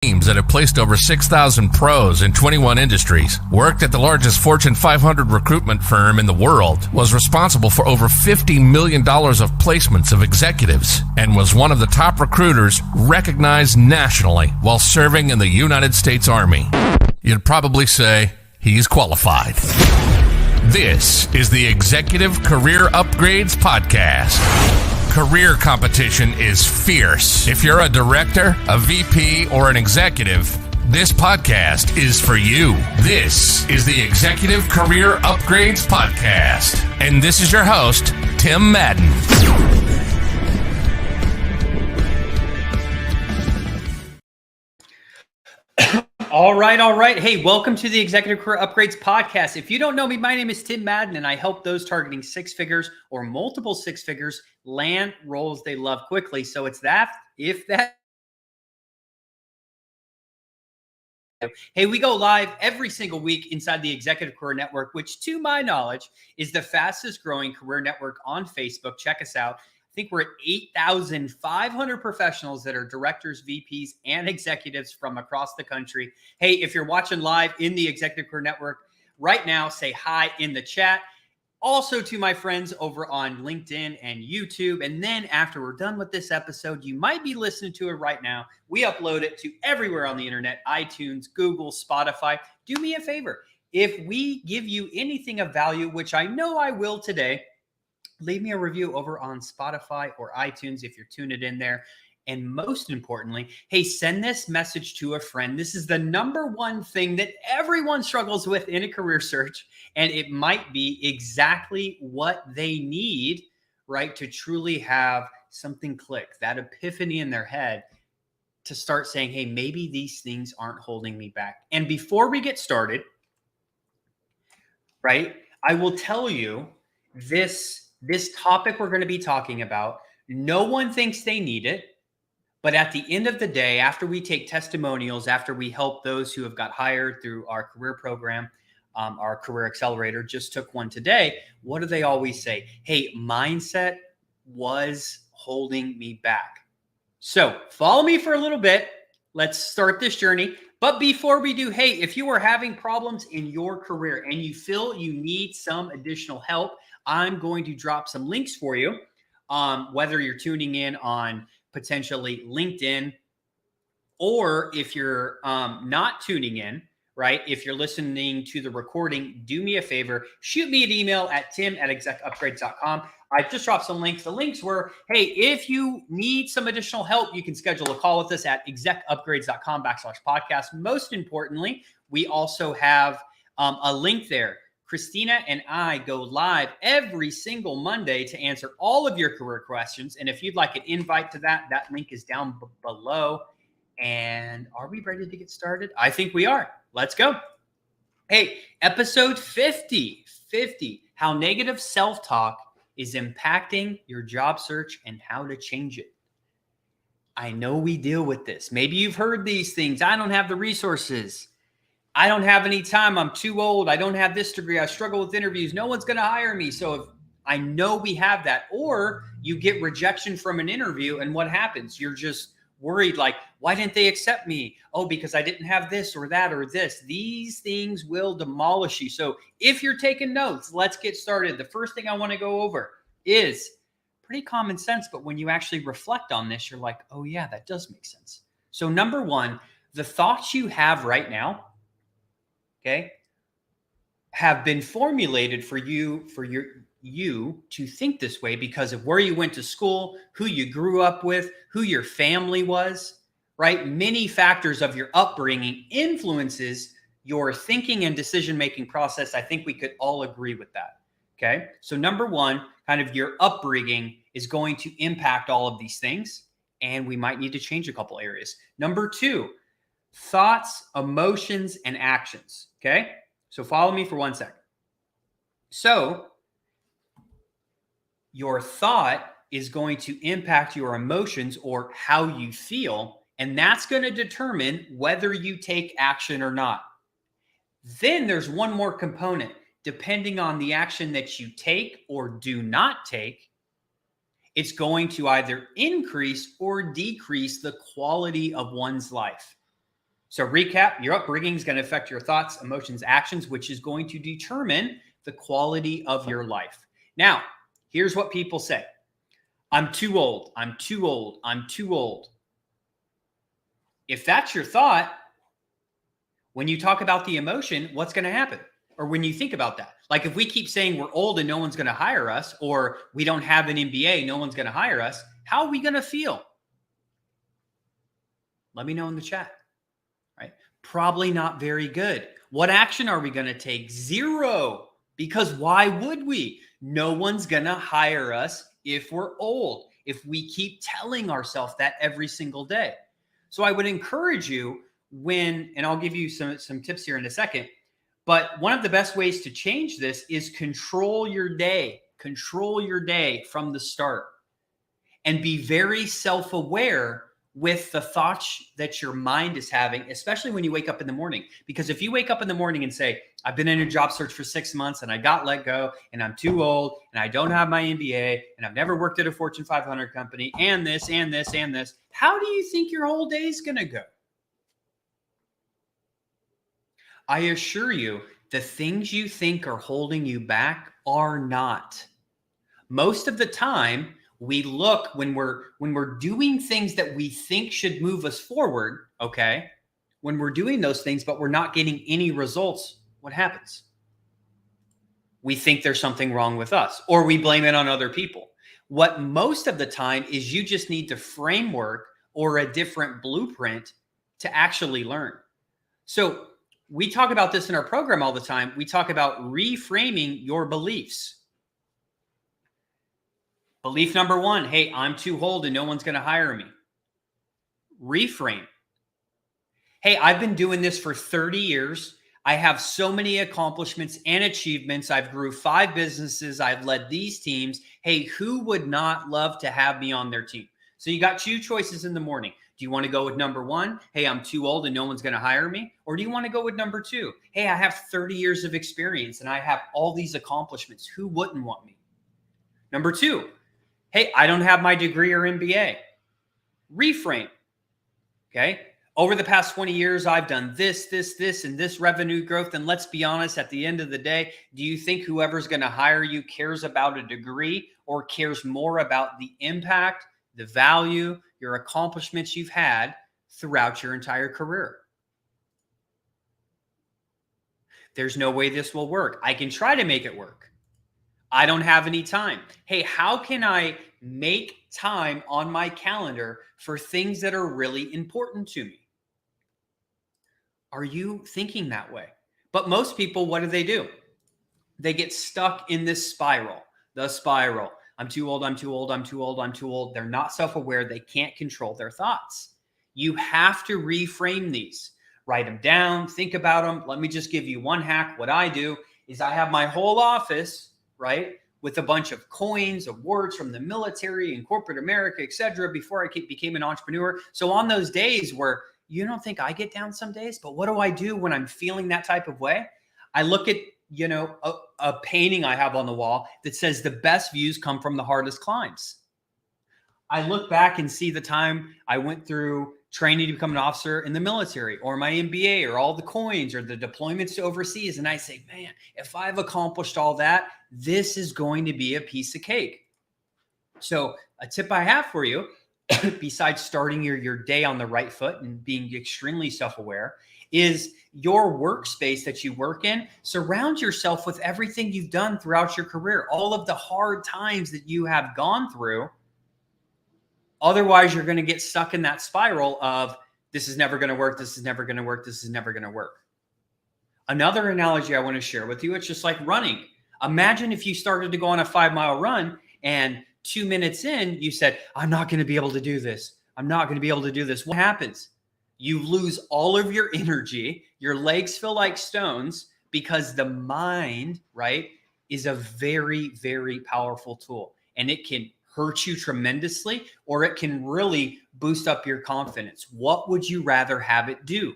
Teams that have placed over 6,000 pros in 21 industries, worked at the largest Fortune 500 recruitment firm in the world, was responsible for over $50 million of placements of executives, and was one of the top recruiters recognized nationally while serving in the United States Army. You'd probably say he's qualified. This is the Executive Career Upgrades Podcast. Career competition is fierce. If you're a director, a VP, or an executive, this podcast is for you. This is the Executive Career Upgrades Podcast. And this is your host, Tim Madden. All right. Hey, welcome to the Executive Career Upgrades Podcast. If you don't know me, my name is Tim Madden, and I help those targeting six figures or multiple six figures land roles they love quickly. So it's that, Hey, we go live every single week inside the Executive Career Network, which to my knowledge is the fastest growing career network on Facebook. Check us out. I think we're at 8,500 professionals that are directors, VPs, and executives from across the country. Hey, if you're watching live in the Executive Career Network right now, say hi in the chat. Also to my friends over on LinkedIn and YouTube. And then after we're done with this episode, you might be listening to it right now. We upload it to everywhere on the internet, iTunes, Google, Spotify. Do me a favor. If we give you anything of value, which I know I will today, leave me a review over on Spotify or iTunes if you're tuning in there. And most importantly, hey, send this message to a friend. This is the number one thing that everyone struggles with in a career search. And it might be exactly what they need, right, to truly have something click, that epiphany in their head to start saying, hey, maybe these things aren't holding me back. And before we get started, right, I will tell you this topic we're going to be talking about, no one thinks they need it. But at the end of the day, after we take testimonials, after we help those who have got hired through our career program, our career accelerator just took one today, what do they always say? Hey, mindset was holding me back. So follow me for a little bit. Let's start this journey. But before we do, hey, if you are having problems in your career and you feel you need some additional help, I'm going to drop some links for you, whether you're tuning in on potentially LinkedIn, or if you're not tuning in, right? If you're listening to the recording, do me a favor, shoot me an email at tim@execupgrades.com. I just dropped some links. The links were, hey, if you need some additional help, you can schedule a call with us at execupgrades.com/podcast. Most importantly, we also have a link there. Kristina and I go live every single Monday to answer all of your career questions. And if you'd like an invite to that, that link is down below. And are we ready to get started? I think we are. Let's go. Hey, episode 50, how negative self-talk is impacting your job search and how to change it. I know we deal with this. Maybe you've heard these things. I don't have the resources. I don't have any time. I'm too old. I don't have this degree. I struggle with interviews. No one's going to hire me. So if I know we have that, or you get rejection from an interview and what happens? You're just worried, like, why didn't they accept me? Oh, because I didn't have this or that or this. These things will demolish you. So if you're taking notes, let's get started. The first thing I want to go over is pretty common sense, but when you actually reflect on this, you're like, oh yeah, that does make sense. So number one, the thoughts you have right now, okay, have been formulated for you to think this way because of where you went to school, who you grew up with, who your family was, right? Many factors of your upbringing influences your thinking and decision-making process. I think we could all agree with that, okay? So number one, kind of your upbringing is going to impact all of these things, and we might need to change a couple areas. Number two, thoughts, emotions, and actions, okay? So follow me for 1 second. So your thought is going to impact your emotions or how you feel, and that's going to determine whether you take action or not. Then there's one more component. Depending on the action that you take or do not take, it's going to either increase or decrease the quality of one's life. So recap, your upbringing is going to affect your thoughts, emotions, actions, which is going to determine the quality of your life. Now, here's what people say. I'm too old. I'm too old. I'm too old. If that's your thought, when you talk about the emotion, what's going to happen? Or when you think about that, like if we keep saying we're old and no one's going to hire us, or we don't have an MBA, no one's going to hire us, how are we going to feel? Let me know in the chat, right? Probably not very good. What action are we going to take? Zero. Because why would we? No one's going to hire us if we're old, if we keep telling ourselves that every single day. So I would encourage you and I'll give you some tips here in a second, but one of the best ways to change this is control your day. Control your day from the start and be very self-aware with the thoughts that your mind is having, especially when you wake up in the morning. Because if you wake up in the morning and say, I've been in a job search for 6 months and I got let go and I'm too old and I don't have my MBA and I've never worked at a Fortune 500 company and this and this and this, how do you think your whole day is going to go? I assure you, the things you think are holding you back are not. Most of the time, we look when we're doing things that we think should move us forward, okay? When we're doing those things, but we're not getting any results, what happens? We think there's something wrong with us, or we blame it on other people. What most of the time is you just need the framework or a different blueprint to actually learn. So we talk about this in our program all the time. We talk about reframing your beliefs. Belief number one, hey, I'm too old and no one's going to hire me. Reframe. Hey, I've been doing this for 30 years. I have so many accomplishments and achievements. I've grew 5 businesses. I've led these teams. Hey, who would not love to have me on their team? So you got 2 choices in the morning. Do you want to go with number 1? Hey, I'm too old and no one's going to hire me. Or do you want to go with number 2? Hey, I have 30 years of experience and I have all these accomplishments. Who wouldn't want me? Number 2, hey, I don't have my degree or MBA. Reframe. Okay. Over the past 20 years, I've done this, and this revenue growth. And let's be honest, at the end of the day, do you think whoever's going to hire you cares about a degree or cares more about the impact, the value, your accomplishments you've had throughout your entire career? There's no way this will work. I can try to make it work. I don't have any time. Hey, how can I make time on my calendar for things that are really important to me? Are you thinking that way? But most people, what do? They get stuck in this spiral, the spiral. I'm too old, I'm too old, I'm too old, I'm too old. They're not self-aware. They can't control their thoughts. You have to reframe these. Write them down, think about them. Let me just give you one hack. What I do is I have my whole office, right, with a bunch of coins, awards from the military and corporate America, etc. before I became an entrepreneur. So on those days where you don't think I get down some days, but what do I do when I'm feeling that type of way? I look at, a painting I have on the wall that says the best views come from the hardest climbs. I look back and see the time I went through training to become an officer in the military, or my MBA, or all the coins, or the deployments to overseas. And I say, man, if I've accomplished all that, this is going to be a piece of cake. So a tip I have for you, besides starting your day on the right foot and being extremely self-aware, is your workspace that you work in. Surround yourself with everything you've done throughout your career, all of the hard times that you have gone through. Otherwise, you're going to get stuck in that spiral of this is never going to work. This is never going to work. This is never going to work. Another analogy I want to share with you, it's just like running. Imagine if you started to go on a 5-mile run and 2 minutes in, you said, I'm not going to be able to do this. I'm not going to be able to do this. What happens? You lose all of your energy. Your legs feel like stones because the mind, right, is a very, very powerful tool. And it can hurt you tremendously, or it can really boost up your confidence. What would you rather have it do?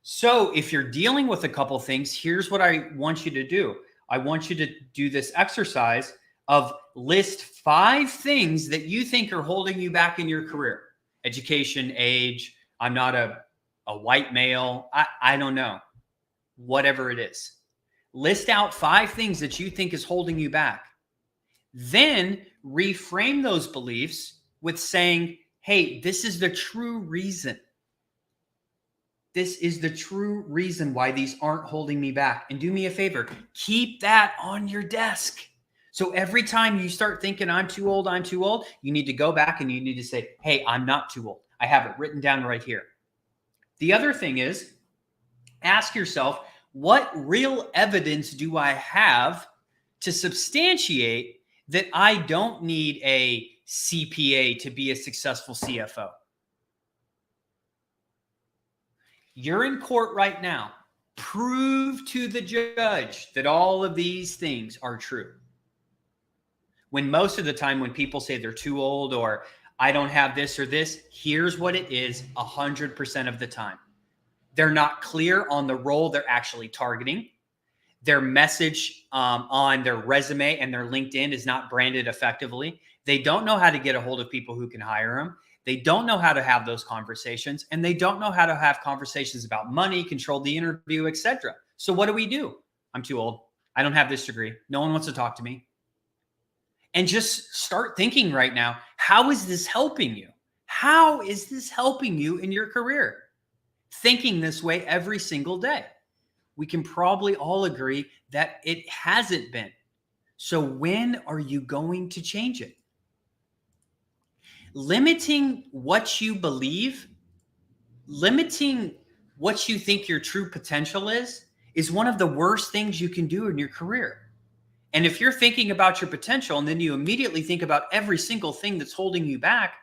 So if you're dealing with a couple things, here's what I want you to do. I want you to do this exercise of list 5 things that you think are holding you back in your career. Education, age, I'm not a a white male. I don't know. Whatever it is. List out 5 things that you think is holding you back. Then reframe those beliefs with saying, hey, this is the true reason. This is the true reason why these aren't holding me back. And do me a favor, keep that on your desk. So every time you start thinking, I'm too old, you need to go back and you need to say, hey, I'm not too old. I have it written down right here. The other thing is, ask yourself, what real evidence do I have to substantiate that I don't need a CPA to be a successful CFO? You're in court right now. Prove to the judge that all of these things are true. When most of the time when people say they're too old or I don't have this or this, here's what it is 100% of the time. They're not clear on the role they're actually targeting. Their message on their resume and their LinkedIn is not branded effectively. They don't know how to get a hold of people who can hire them. They don't know how to have those conversations, and they don't know how to have conversations about money, control the interview, etc. So what do? I'm too old. I don't have this degree. No one wants to talk to me. And just start thinking right now, how is this helping you? How is this helping you in your career? Thinking this way every single day. We can probably all agree that it hasn't been. So when are you going to change it? Limiting what you believe, limiting what you think your true potential is one of the worst things you can do in your career. And if you're thinking about your potential and then you immediately think about every single thing that's holding you back,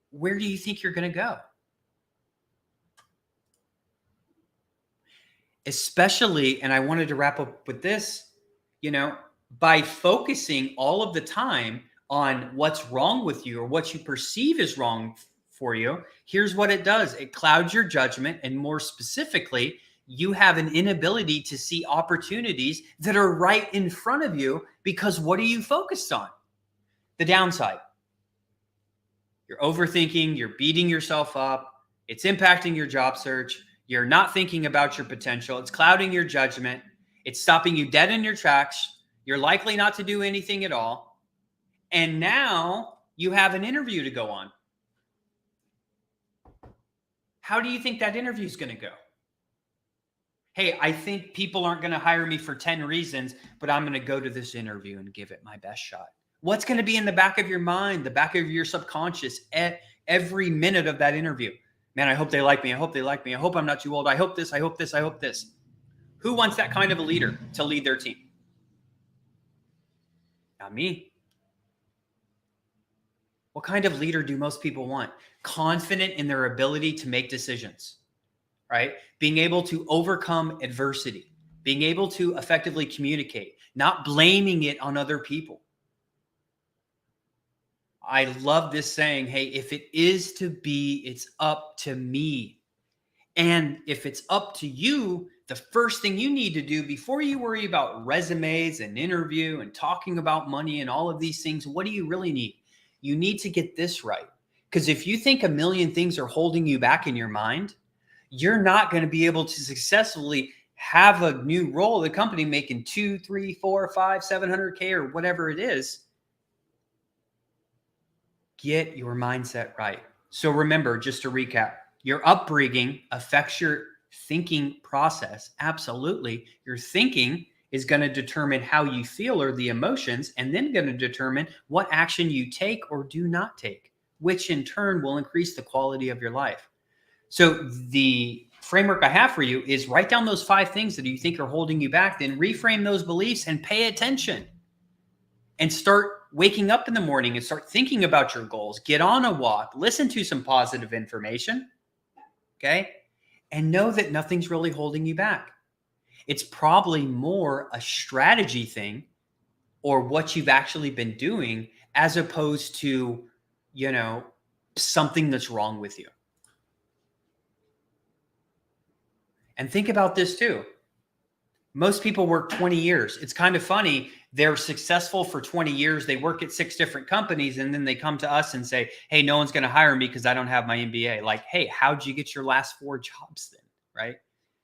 where do you think you're going to go? Especially, and I wanted to wrap up with this, by focusing all of the time on what's wrong with you or what you perceive is wrong for you, here's what it does. It clouds your judgment. And more specifically, you have an inability to see opportunities that are right in front of you because what are you focused on? The downside. You're overthinking, you're beating yourself up. It's impacting your job search. You're not thinking about your potential. It's clouding your judgment. It's stopping you dead in your tracks. You're likely not to do anything at all. And now you have an interview to go on. How do you think that interview is going to go? Hey, I think people aren't going to hire me for 10 reasons, but I'm going to go to this interview and give it my best shot. What's going to be in the back of your mind, the back of your subconscious at every minute of that interview? Man, I hope they like me. I hope they like me. I hope I'm not too old. I hope this. I hope this. I hope this. Who wants that kind of a leader to lead their team? Not me. What kind of leader do most people want? Confident in their ability to make decisions, right? Being able to overcome adversity, being able to effectively communicate, not blaming it on other people. I love this saying, hey, if it is to be, it's up to me. And if it's up to you, the first thing you need to do before you worry about resumes and interview and talking about money and all of these things, what do you really need? You need to get this right. Because if you think a million things are holding you back in your mind, you're not going to be able to successfully have a new role in the company making 2, 3, 4, 5, 700K or whatever it is. Get your mindset right. So remember, just to recap, your upbringing affects your thinking process. Absolutely. Your thinking is going to determine how you feel or the emotions, and then going to determine what action you take or do not take, which in turn will increase the quality of your life. So the framework I have for you is write down those 5 things that you think are holding you back, then reframe those beliefs and pay attention and start waking up in the morning and start thinking about your goals. Get on a walk, listen to some positive information, okay? And know that nothing's really holding you back. It's probably more a strategy thing or what you've actually been doing as opposed to, something that's wrong with you. And think about this too. Most people work 20 years. It's kind of funny. They're successful for 20 years. They work at 6 different companies, and then they come to us and say, hey, no one's going to hire me because I don't have my MBA. Like, hey, how'd you get your last 4 jobs then? Right?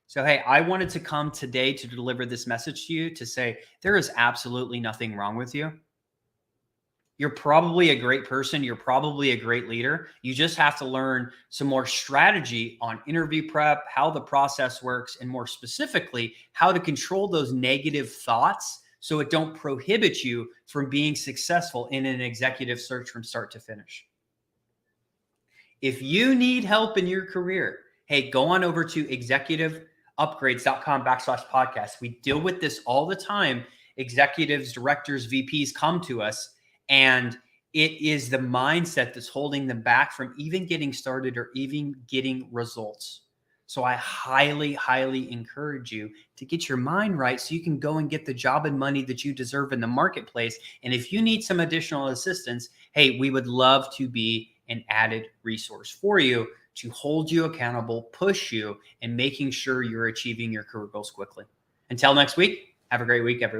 So, hey, I wanted to come today to deliver this message to you to say there is absolutely nothing wrong with you. You're probably a great person. You're probably a great leader. You just have to learn some more strategy on interview prep, how the process works, and more specifically, how to control those negative thoughts so it don't prohibit you from being successful in an executive search from start to finish. If you need help in your career, hey, go on over to executiveupgrades.com/podcast. We deal with this all the time. Executives, directors, VPs come to us, and it is the mindset that's holding them back from even getting started or even getting results. So I highly, highly encourage you to get your mind right so you can go and get the job and money that you deserve in the marketplace. And if you need some additional assistance, hey, we would love to be an added resource for you to hold you accountable, push you, and making sure you're achieving your career goals quickly. Until next week, have a great week, everyone.